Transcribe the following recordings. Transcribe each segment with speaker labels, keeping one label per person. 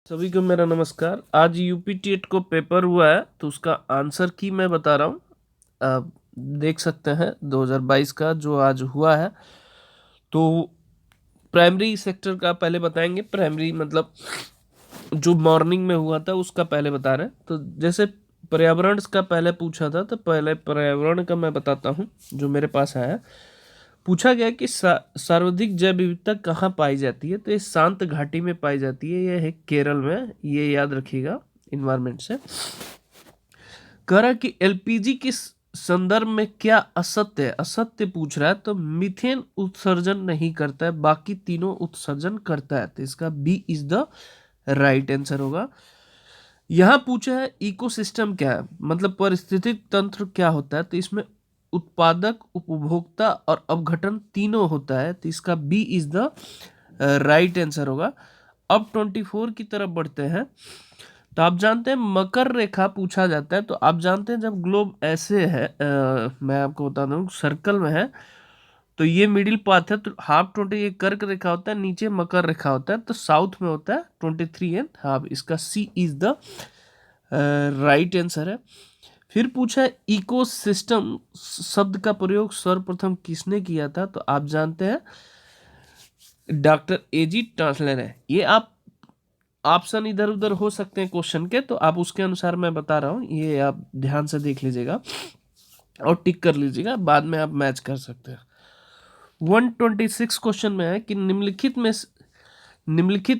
Speaker 1: सभी को मेरा नमस्कार। आज यूपी टेट को पेपर हुआ है तो उसका आंसर की मैं बता रहा हूँ। आप देख सकते हैं 2022 का जो आज हुआ है। तो प्राइमरी सेक्टर का पहले बताएंगे। प्राइमरी मतलब जो मॉर्निंग में हुआ था उसका पहले बता रहे हैं। तो जैसे पर्यावरण का पहले पूछा था तो पहले पर्यावरण का मैं बताता हूँ जो मेरे पास आया है। पूछा गया कि सर्वाधिक जैव विविधता कहाँ पाई जाती है, तो ये शांत घाटी में पाई जाती है। ये है केरल में, ये याद रखिएगा इन्वायरमेंट से। कह रहा है कि एलपीजी के संदर्भ में क्या असत्य है। असत्य पूछ रहा है तो मीथेन उत्सर्जन नहीं करता है, बाकी तीनों उत्सर्जन करता है। तो इसका B is the right answer होगा। यहाँ पूछा है इकोसिस्टम क्या है, मतलब पारिस्थितिक तंत्र क्या होता है। तो इसमें उत्पादक, उपभोक्ता और अपघटन तीनों होता है। तो इसका B is the right answer होगा। अब 24 की तरफ बढ़ते हैं। तो आप जानते हैं मकर रेखा पूछा जाता है। तो आप जानते हैं जब ग्लोब ऐसे है, मैं आपको बता दूं सर्कल में है, तो ये मिडिल पाथ है। तो हाफ 20 ये कर्क रेखा होता है, नीचे मकर रेखा होता है, तो साउथ में होता है 23 एंड हाफ। इसका सी इज द राइट आंसर है। फिर पूछा है इकोसिस्टम शब्द का प्रयोग सर्वप्रथम किसने किया था। तो आप जानते हैं डॉक्टर एजी टासलर है। ये आप ऑप्शन इधर उधर हो सकते हैं क्वेश्चन के, तो आप उसके अनुसार मैं बता रहा हूँ, ये आप ध्यान से देख लीजिएगा और टिक कर लीजिएगा, बाद में आप मैच कर सकते हैं। 126 क्वेश्चन में है कि निम्नलिखित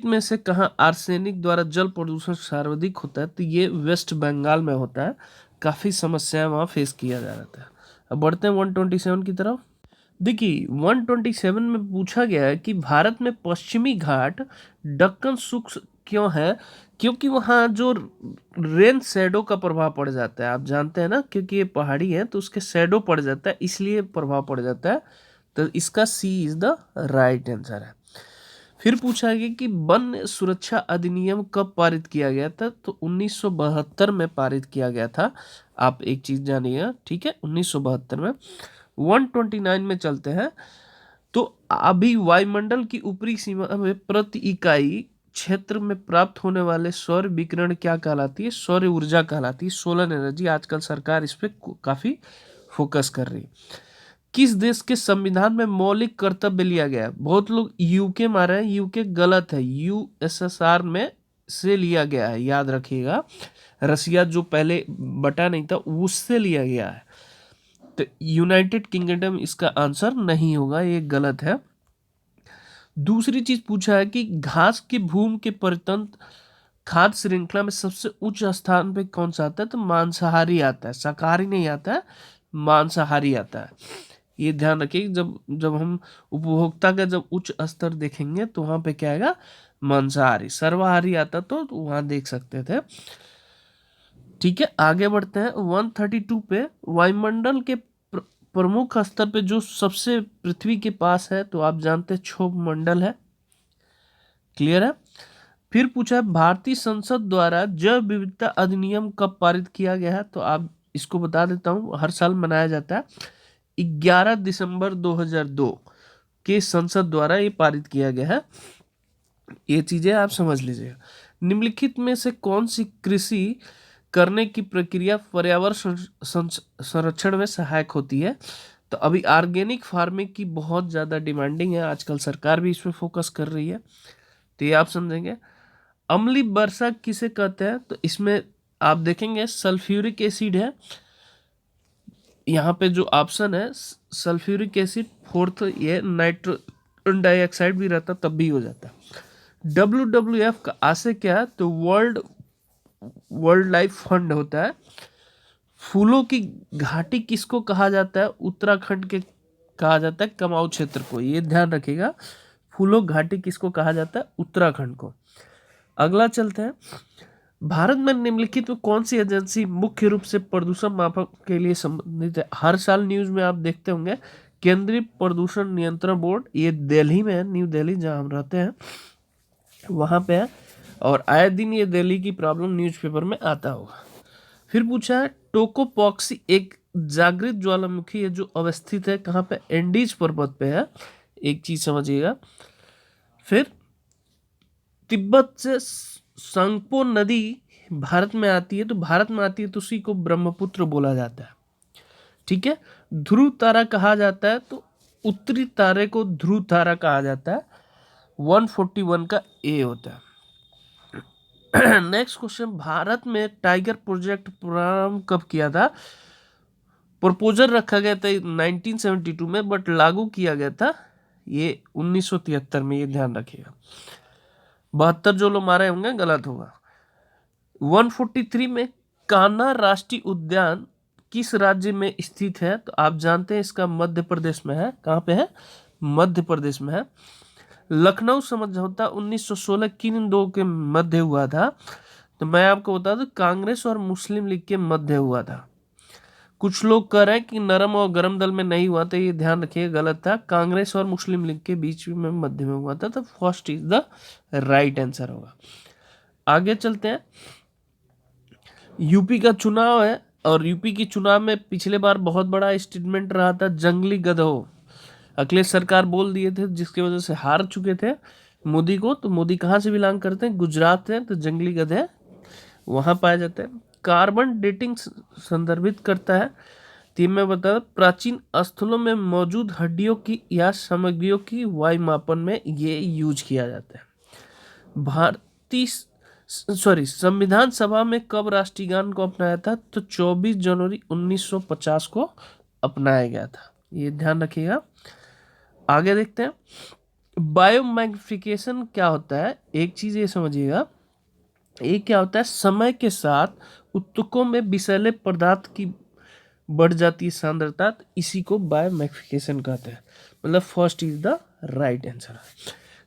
Speaker 1: में से कहाँ आर्सेनिक द्वारा जल प्रदूषण सर्वाधिक होता है। तो ये वेस्ट बंगाल में होता है। काफ़ी समस्याएं वहाँ फेस किया जा रहा था। अब बढ़ते हैं 127 की तरफ। देखिए 127 में पूछा गया है कि भारत में पश्चिमी घाट दक्कन शुष्क क्यों है। क्योंकि वहाँ जो रेन शैडो का प्रभाव पड़ जाता है, आप जानते हैं ना, क्योंकि ये पहाड़ी है तो उसके शैडो पड़ जाता है, इसलिए प्रभाव पड़ जाता है। तो इसका सी इज द राइट आंसर है। फिर पूछा गया कि वन सुरक्षा अधिनियम कब पारित किया गया था। तो 1972 में पारित किया गया था। आप एक चीज जानिएगा, ठीक है, 1972 में। 129 में चलते हैं। तो अभी वायुमंडल की ऊपरी सीमा में प्रति इकाई क्षेत्र में प्राप्त होने वाले सौर विकिरण क्या कहलाती है। सौर ऊर्जा कहलाती है, सोलर एनर्जी। आजकल सरकार इस पे काफी फोकस कर रही है। किस देश के संविधान में मौलिक कर्तव्य लिया गया है। बहुत लोग यूके मारे हैं, यूके गलत है, यूएसएसआर में से लिया गया है, याद रखिएगा। रसिया जो पहले बटा नहीं था उससे लिया गया है। तो यूनाइटेड किंगडम इसका आंसर नहीं होगा, ये गलत है। दूसरी चीज पूछा है कि घास के भूमि के परितंत्र खाद्य श्रृंखला में सबसे उच्च स्थान पे कौन सा आता है। तो मांसाहारी आता है, शाकाहारी नहीं आता है, मांसाहारी आता है। ये ध्यान रखिए, जब जब हम उपभोक्ता का जब उच्च स्तर देखेंगे तो वहां पे क्या आएगा, मांसाहारी। सर्वाहारी आता तो वहां देख सकते थे। ठीक है, आगे बढ़ते हैं 132 पे। वायुमंडल के प्रमुख स्तर पे जो सबसे पृथ्वी के पास है, तो आप जानते हैं क्षोभ मंडल है। क्लियर है। फिर पूछा है भारतीय संसद द्वारा जैव विविधता अधिनियम कब पारित किया गया है। तो आप इसको बता देता हूँ, हर साल मनाया जाता है 11 दिसंबर 2002 के संसद द्वारा ये पारित किया गया है। ये चीजें आप समझ लीजिएगा। निम्नलिखित में से कौन सी कृषि करने की प्रक्रिया पर्यावरण संरक्षण में सहायक होती है। तो अभी ऑर्गेनिक फार्मिंग की बहुत ज़्यादा डिमांडिंग है, आजकल सरकार भी इस पे फोकस कर रही है। तो ये आप समझेंगे। अम्लीय वर्षा किसे कहते हैं। तो इसमें आप देखेंगे सल्फ्यूरिक एसिड है यहाँ पे जो ऑप्शन है, सल्फ्यूरिक एसिड फोर्थ। ये नाइट्रोजन डाइऑक्साइड भी रहता तब भी हो जाता। WWF का आशय क्या है। तो वर्ल्ड वर्ल्ड लाइफ फंड होता है। फूलों की घाटी किसको कहा जाता है। उत्तराखंड के कहा जाता है कमाऊ क्षेत्र को, ये ध्यान रखिएगा। फूलों घाटी किसको कहा जाता है, उत्तराखंड को। अगला चलते हैं। भारत में निम्नलिखित में कौन सी एजेंसी मुख्य रूप से प्रदूषण मापक के लिए संबंधित है। हर साल न्यूज में आप देखते होंगे केंद्रीय प्रदूषण नियंत्रण बोर्ड, ये दिल्ली में है, न्यू दिल्ली जहां हम रहते हैं वहां पे है। और आए दिन ये दिल्ली की प्रॉब्लम न्यूज़पेपर में आता होगा। फिर पूछा है टोकोपॉक्सी एक जागृत ज्वालामुखी है जो अवस्थित है कहाँ पे, एंडीज पर्वत पे है। एक चीज समझिएगा। फिर तिब्बत से संगपो नदी भारत में आती है, तो भारत में आती है तो उसी को ब्रह्मपुत्र बोला जाता है। ठीक है। ध्रुव तारा कहा जाता है, तो उत्तरी तारे को ध्रुव तारा कहा जाता है। 141 का ए होता है। नेक्स्ट क्वेश्चन, भारत में टाइगर प्रोजेक्ट प्रारंभ कब किया था? प्रपोजल रखा गया था 1972 में, बट लागू किया गया था ये 1973 में, ये ध्यान रखिएगा। 72 जो लोग मारे होंगे गलत होगा। 143 में कान्हा राष्ट्रीय उद्यान किस राज्य में स्थित है? तो आप जानते हैं इसका मध्य प्रदेश में है। कहाँ पे है? मध्य प्रदेश में है। लखनऊ समझौता 1916 किन दो के मध्य हुआ था? तो मैं आपको बता दूं, कांग्रेस और मुस्लिम लीग के मध्य हुआ था। कुछ लोग कह रहे हैं कि नरम और गरम दल में नहीं हुआ था, ये ध्यान रखिएगा, गलत था। कांग्रेस और मुस्लिम लीग के बीच में मध्य में हुआ था। तो first is the right answer होगा। आगे चलते हैं। यूपी का चुनाव है, और यूपी की चुनाव में पिछले बार बहुत बड़ा स्टेटमेंट रहा था, जंगली गधों। अखिलेश सरकार बोल दिए थे, जिसकी वजह से हार चुके थे मोदी को। तो मोदी कहाँ से बिलोंग करते हैं? गुजरात से, तो जंगली गधे वहाँ पाए जाते हैं। कार्बन डेटिंग संदर्भित करता है, तो मैं बता, प्राचीन स्थलों में मौजूद हड्डियों की या सामग्रियों की वायुमापन में ये यूज किया जाता है। भारतीय संविधान सभा में कब राष्ट्रीय गान को अपनाया था? तो 24 जनवरी 1950 को अपनाया गया था, ये ध्यान रखिएगा। आगे देखते हैं, बायोमैग्निफिकेशन क्या होता है? एक चीज ये समझिएगा, ये क्या होता है? समय के साथ उत्तकों में विषैले पदार्थ की बढ़ जाती है सांद्रता, तो इसी को बायोमैग्निफिकेशन कहते हैं। मतलब first is the right answer.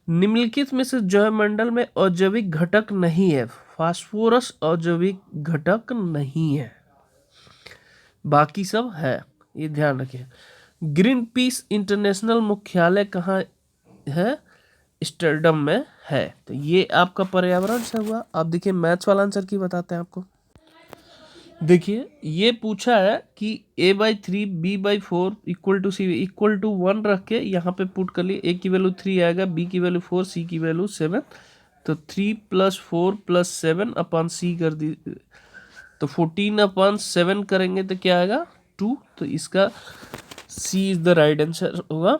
Speaker 1: निम्नलिखित में से जैवमंडल में अजैविक घटक नहीं है? फास्फोरस अजैविक घटक नहीं है, बाकी सब है, ये ध्यान रखिए। ग्रीन पीस इंटरनेशनल मुख्यालय कहाँ है? स्टर्डम में है। तो ये आपका पर्यावरण से हुआ। अब देखिए मैथ्स वाला आंसर की बताते हैं आपको। देखिए ये पूछा है कि a/3 b/4 equal to C equal to 1 रख के यहाँ पे पुट कर लिए। a की वैल्यू 3 आएगा, b की वैल्यू 4, c की वैल्यू 7। तो 3 + 4 + 7 अपन c कर दी, तो 14/7 करेंगे तो क्या आएगा? 2। तो इसका c is the right answer होगा।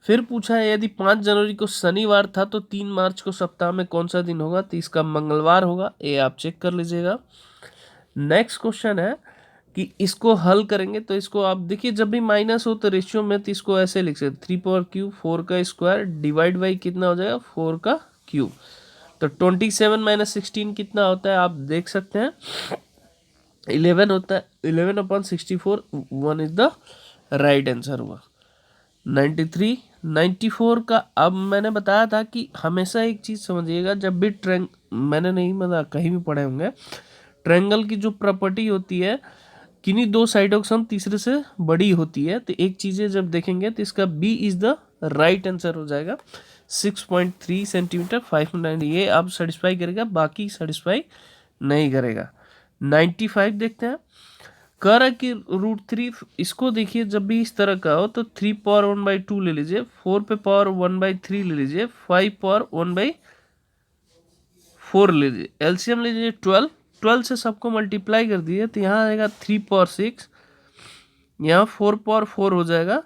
Speaker 1: फिर पूछा है, यदि 5 जनवरी को शनिवार था तो 3 मार्च को सप्ताह में कौन सा दिन होगा? तो इसका मंगलवार होगा, ये आप चेक कर लीजिएगा। नेक्स्ट क्वेश्चन है कि इसको हल करेंगे, तो इसको आप देखिए, जब भी माइनस हो तो रेशियो में, तो इसको ऐसे लिख सकते 3/3 4 का स्क्वायर डिवाइड बाई कितना हो जाएगा? 4 का क्यूब। तो 27 - 16 कितना होता है आप देख सकते हैं, 11 होता है। 11/64 1 इज द राइट आंसर हुआ। 93 94 का, अब मैंने बताया था कि हमेशा एक चीज समझिएगा, जब भी मैंने नहीं मतलब कहीं भी पढ़े होंगे, ट्रायंगल की जो प्रॉपर्टी होती है, किन्हीं दो साइडों का सम तीसरे से बड़ी होती है। तो एक चीजें जब देखेंगे तो इसका B is the right answer हो जाएगा। 6.3 सेंटीमीटर 5.9, ये आप सेटिस्फाई करेगा, बाकी सेटिस्फाई नहीं करेगा। 95 देखते हैं। कह रहा है कि √3, इसको देखिए, जब भी इस तरह का हो तो 3 पावर 1/2 ले लीजिए, 4 पे पावर 1/3 ले लीजिए, 5 पावर 1/4 ले लीजिए, एलसीएम ले लीजिए 12। 12 से सबको मल्टीप्लाई कर दिए तो यहाँ आएगा 3 पावर 6, यहाँ 4 पावर 4 हो जाएगा,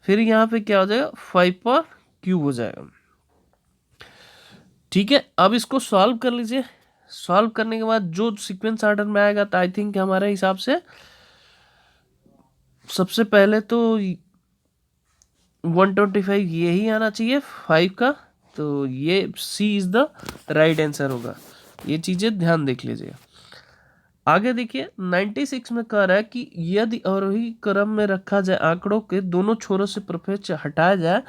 Speaker 1: फिर यहाँ पे क्या हो जाएगा? 5 पावर क्यूब हो जाएगा। ठीक है, अब इसको सॉल्व कर लीजिए। सॉल्व करने के बाद जो सीक्वेंस ऑर्डर में आएगा, तो आई थिंक हमारे हिसाब से सबसे पहले तो 125 यही आना चाहिए 5 का, तो ये सी इज द राइट आंसर होगा। ये चीजें ध्यान देख लीजिए। आगे देखिए 96 में कह रहा है कि यदि अवरोही क्रम में रखा जाए, आंकड़ों के दोनों छोरों से प्रवेश हटाया जाए,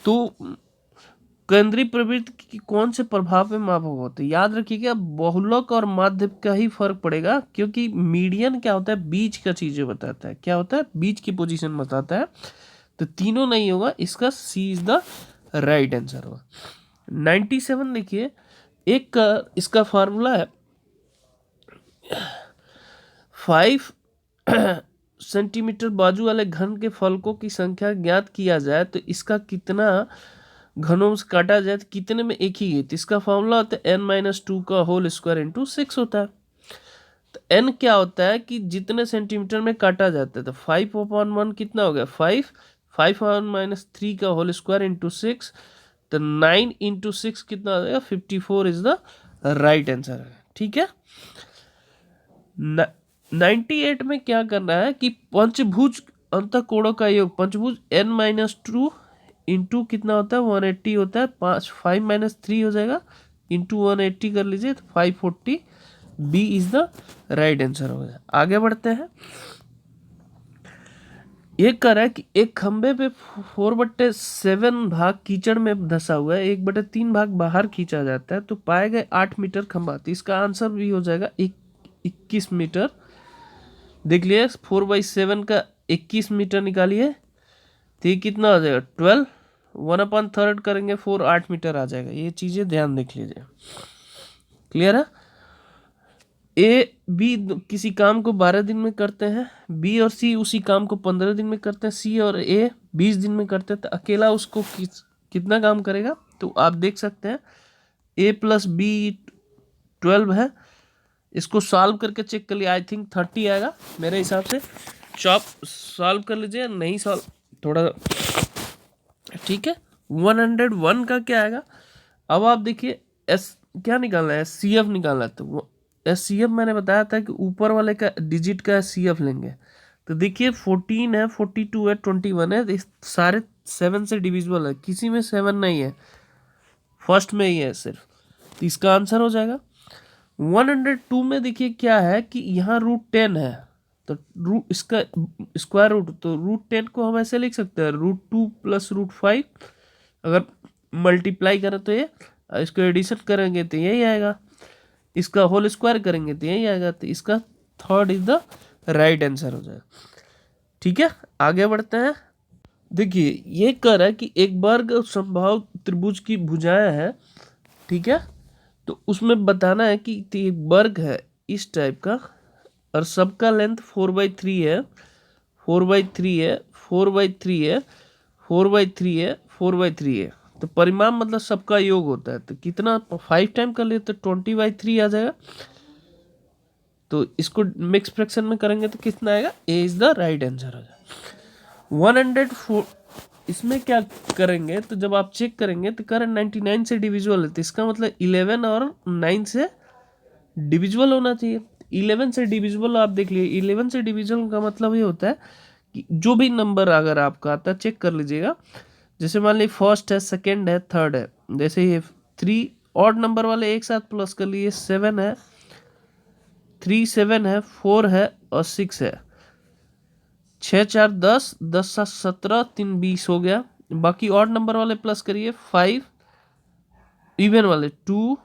Speaker 1: तो केंद्रीय प्रवृत्ति की कौन से प्रभाव में मापक होते हैं? याद रखिएगा, बहुलक और माध्य का ही फर्क पड़ेगा, क्योंकि मीडियन क्या होता है? बीच का चीजें बताता है। क्या होता है? बीच की पोजीशन बताता है। तो तीनों नहीं होगा, इसका सी इज द राइट आंसर होगा। 97 देखिए, एक इसका फार्मूला है 5 सेंटीमीटर बाजू वाले घन के फलकों की संख्या ज्ञात किया जाए, तो इसका कितना घनों से काटा जाए तो कितने में एक ही है, तो इसका फॉर्मूला होता है n-2 का होल स्क्वायर इंटू 6 होता है। तो n क्या होता है कि जितने सेंटीमीटर में काटा जाता है, तो 5/1 कितना हो गया 5, 5/3 का होल स्क्वायर इंटू 6, तो 9 इंटू 6 कितना हो जाएगा 54 इज द राइट आंसर है। ठीक है। 98 में क्या करना है कि पंचभुज अंतःकोणों का योग, पंचभुज n-2 इंटू कितना होता है 180 होता है, 5 - 3 हो जाएगा इंटू 180 कर लीजिए तो 540, B is the right answer हो गया। आगे बढ़ते हैं। ये कह रहा है कि एक खंबे पे 4/7 भाग कीचड़ में धंसा हुआ है, 1/3 भाग बाहर खींचा जाता है, तो पाए गए 8 मीटर खंबा, तो इसका आंसर भी हो जाएगा 21 मीटर। देख लिए 4/7 का 21 मीटर निकालिए, तो ये कितना हो जाएगा 12, 1/3 करेंगे 4, 8 मीटर आ जाएगा। ये चीजें ध्यान देख लीजिए। क्लियर है। ए बी किसी काम को 12 दिन में करते हैं, बी और सी उसी काम को 15 दिन में करते हैं, सी और ए 20 दिन में करते हैं, तो अकेला उसको कितना काम करेगा, तो आप देख सकते हैं ए प्लस बी 12 है। इसको सॉल्व करके चेक कर लिया, आई थिंक 30 आएगा मेरे हिसाब से। चॉप सॉल्व कर लीजिए, नहीं सॉल्व थोड़ा, ठीक है। 101 का क्या आएगा, अब आप देखिए एस क्या निकालना है, सी एफ निकालना है, तो वो एस सी एफ मैंने बताया था कि ऊपर वाले का डिजिट का सी एफ लेंगे। तो देखिए 14 है, 42 है, 21 है, तो सारे 7 से डिविजिबल है, किसी में 7 नहीं है, फर्स्ट में ही है सिर्फ, तो इसका आंसर हो जाएगा। 102 में देखिए क्या है कि यहाँ √10 है, तो रूट इसका स्क्वायर रूट, तो √10 को हम ऐसे लिख सकते हैं √2 प्लस √5, अगर मल्टीप्लाई करें तो ये, इसको एडिशन करेंगे तो यही आएगा, इसका होल स्क्वायर करेंगे तो यही आएगा, तो इसका third is the right answer हो जाएगा। ठीक है, आगे बढ़ते हैं। देखिए ये कह रहा है कि एक वर्ग समबाहु त्रिभुज की भुजाएं है, ठीक है, तो उसमें बताना है कि एक वर्ग है इस टाइप का और सबका लेंथ 4/3 है, 4/3 है, 4/3 है, 4/3 है, 4/3 है, तो परिमाण मतलब सबका योग होता है, तो कितना 5 टाइम कर लिए तो 20/3 आ जाएगा, तो इसको मिक्स फ्रैक्शन में करेंगे तो कितना आएगा, ए इज द राइट आंसर हो जाएगा। 104 इसमें क्या करेंगे, तो जब आप चेक करेंगे तो करंट 99 से डिविजिबल है, तो इसका मतलब 11 और 9 से डिविजिबल होना चाहिए। 11 से डिविजिबल आप देख लिए, 11 से डिविजिबल का मतलब ये होता है कि जो भी नंबर अगर आपका आता है चेक कर लीजिएगा, जैसे मान लीजिए फर्स्ट है, सेकंड है, थर्ड है, जैसे ये 3 ऑड नंबर वाले एक साथ प्लस कर लिए, 7 है, 3 7 है, 4 है और 6 है, 6 4 10, 10 7 17, 3 20 हो गया। बाकी ऑड नंबर वाले प्लस करिए 5, इवन वाले 2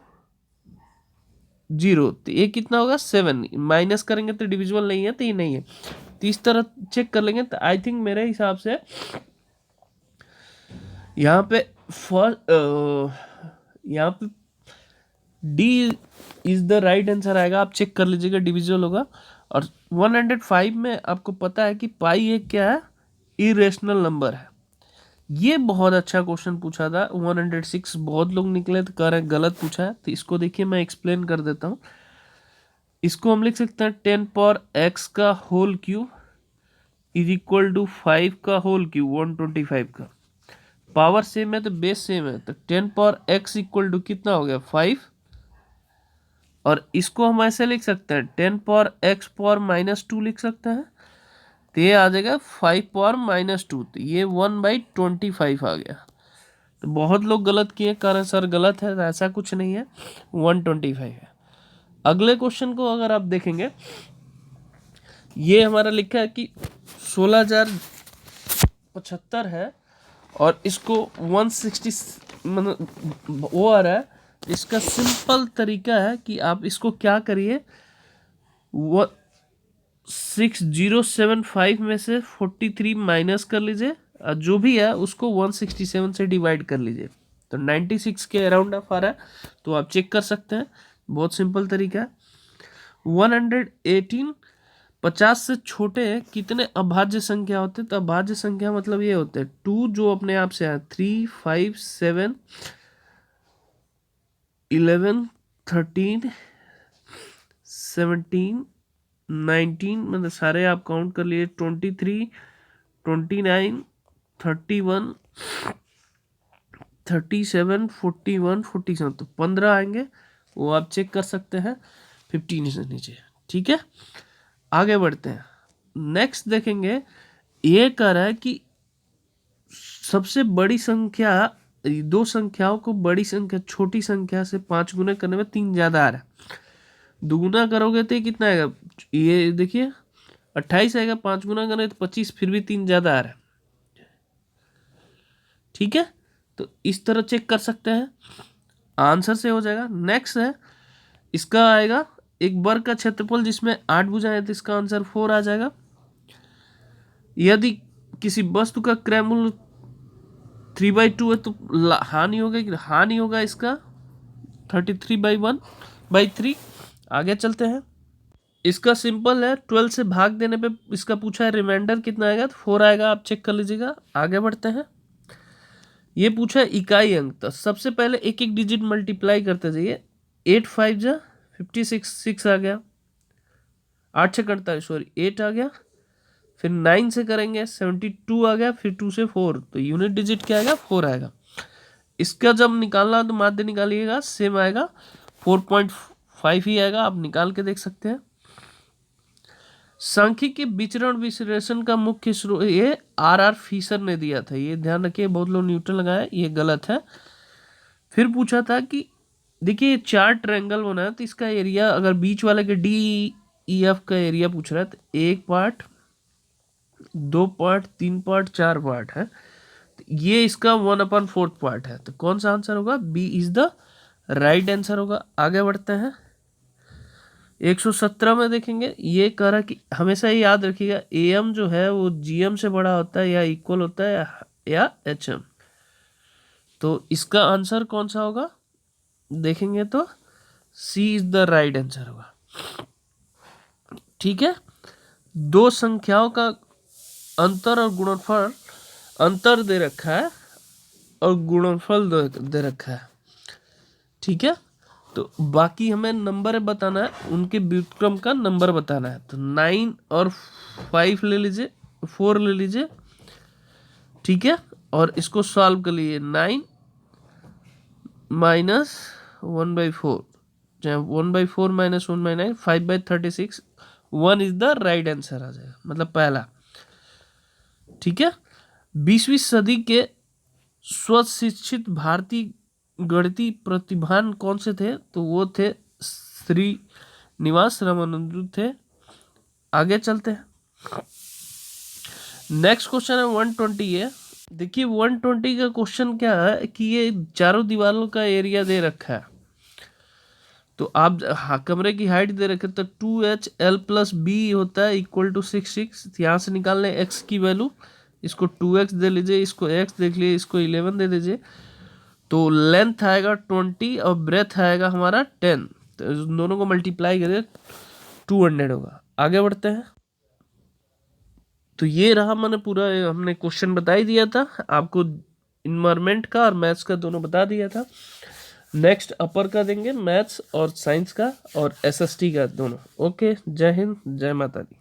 Speaker 1: 0, तो ये कितना होगा 7, माइनस करेंगे तो डिविजिबल नहीं है, तो ये नहीं है, तो इस तरह चेक कर लेंगे, तो आई थिंक मेरे हिसाब से यहाँ पे यहाँ पे D is the right answer आएगा, आप चेक कर लीजिएगा डिविजिबल होगा। और 105 में आपको पता है कि पाई एक क्या है, इरेशनल नंबर है। ये बहुत अच्छा क्वेश्चन पूछा था 106, बहुत लोग निकले तो कह रहे हैं गलत पूछा है, तो इसको देखिए मैं एक्सप्लेन कर देता हूँ। इसको हम लिख सकते हैं 10 पावर x का whole cube is equal to 5 का होल क्यूब 125 का, पावर सेम है तो बेस सेम है, तो 10 पावर x इक्वल टू कितना हो गया 5, और इसको हम ऐसे लिख सकते हैं 10 पावर x पावर -2 लिख सकते हैं, तो ये आ जाएगा 5 पावर -2, तो ये 1/25 आ गया। तो बहुत लोग गलत किए, कारण सर गलत है, तो ऐसा कुछ नहीं है, 125 है। अगले क्वेश्चन को अगर आप देखेंगे, ये हमारा लिखा है कि 16,075 है और इसको 160 मतलब वो आ रहा है। इसका सिंपल तरीका है कि आप इसको क्या करिए, 6075 में से 43 माइनस कर लीजिए, और जो भी है उसको 167 से डिवाइड कर लीजिए, तो 96 के अराउंड ऑफ आ रहा है, तो आप चेक कर सकते हैं, बहुत सिंपल तरीका है। 118 50 से छोटे कितने अभाज्य संख्या होते हैं? तो अभाज्य संख्या मतलब ये होते हैं 2 जो अपने आप से आए, 3, 5, 7, 11, 13, 17, 19, मतलब सारे आप काउंट कर लिए, 23, 29, 31, 37, 41, 47, तो 15 आएंगे, वो आप चेक कर सकते हैं 15 से नीचे। ठीक है, आगे बढ़ते हैं। नेक्स्ट देखेंगे, ये कह रहा है कि सबसे बड़ी संख्या, दो संख्याओं को बड़ी संख्या छोटी संख्या से 5 गुना करने में 3 ज्यादा आ रहा है। दुगुना करोगे तो ये कितना आएगा, ये देखिए 28 आएगा, 5 गुना करें तो 25, फिर भी 3 ज्यादा आ रहा है। ठीक है, तो इस तरह चेक कर सकते हैं, आंसर से हो जाएगा। नेक्स्ट है, इसका आएगा एक वर्ग का क्षेत्रफल जिसमें 8 भुजाएं, तो इसका आंसर 4 आ जाएगा। यदि किसी वस्तु का क्रय मूल्य 3/2 है तो हानि होगा कि हानि होगा इसका 33/1/3। आगे चलते हैं, इसका सिंपल है, 12 से भाग देने पे इसका पूछा है रिमाइंडर कितना आएगा, तो 4 आएगा, आप चेक कर लीजिएगा। आगे बढ़ते हैं, ये पूछा है इकाई अंक, तो सबसे पहले एक एक डिजिट मल्टीप्लाई करते जाइए। 8 5 जा 56, 6 आ गया, 8 से कटता है, सॉरी 8 आ गया, फिर 9 से करेंगे 72 आ गया, फिर 2 से 4, तो यूनिट डिजिट क्या आएगा, 4 आएगा। इसका जब निकालना तो माध्य निकालिएगा, सेम आएगा, 4.5 ही आएगा, आप निकाल के देख सकते हैं। सांख्यिकी विचरण विश्लेषण का मुख्य स्रोत ये आर फिशर ने दिया था, ये ध्यान रखिए, बहुत लोग न्यूटन लगाए, ये गलत है। फिर पूछा था कि देखिए 4 ट्रायंगल बना है, तो इसका एरिया अगर बीच वाले के डी ई एफ का एरिया पूछ रहा है, तो 1 पार्ट, 2 पार्ट, 3 पार्ट, 4 पार्ट है, तो ये इसका 1/4 पार्ट है, तो कौन सा आंसर होगा, B is the right answer होगा। आगे बढ़ते हैं, 117 में देखेंगे, ये कह रहा कि हमेशा ही याद रखिएगा एम जो है वो जीएम से बड़ा होता है या इक्वल होता है या एचएम, तो इसका आंसर कौन सा होगा, देखेंगे तो सी इज द राइट आंसर होगा। ठीक है, दो संख्याओं का अंतर और गुणनफल, अंतर दे रखा है और गुणनफल दे रखा है। ठीक है, तो बाकी हमें नंबर बताना है, उनके व्युत्क्रम का नंबर बताना है, तो 9 और 5 ले लीजिए, 4 ले लीजिए। ठीक है, और इसको सॉल्व कर लीजिए, 9 minus 1/4, 1/4 minus 1/9, 5/36, 1 is the right answer आ जाएगा, मतलब पहला। ठीक है, 20वीं सदी के स्वशिक्षित भारतीय गणितीय प्रतिभान कौन से थे, तो वो थे श्रीनिवास रामानुजन थे। आगे चलते हैं, नेक्स्ट क्वेश्चन है 120 है। देखिए 120 का क्वेश्चन क्या है कि ये चारों दीवारों का एरिया दे रखा है, तो आप कमरे की हाइट दे रखे, तो 2HL + B होता है इक्वल टू 6, यहाँ से निकाल लें x की वैल्यू, इसको 2x दे लीजिए, इसको x देख लीजिए, इसको 11 दे दीजिए, तो लेंथ आएगा 20 और ब्रेथ आएगा हमारा 10, तो दोनों को मल्टीप्लाई करें 200 होगा। आगे बढ़ते हैं, तो ये रहा, मैंने पूरा हमने क्वेश्चन बता ही दिया था आपको, इन्वायरमेंट का और मैथ्स का दोनों बता दिया था। नेक्स्ट अपर का देंगे, मैथ्स और साइंस का और एसएसटी का दोनों। ओके, जय हिंद, जय माता दी।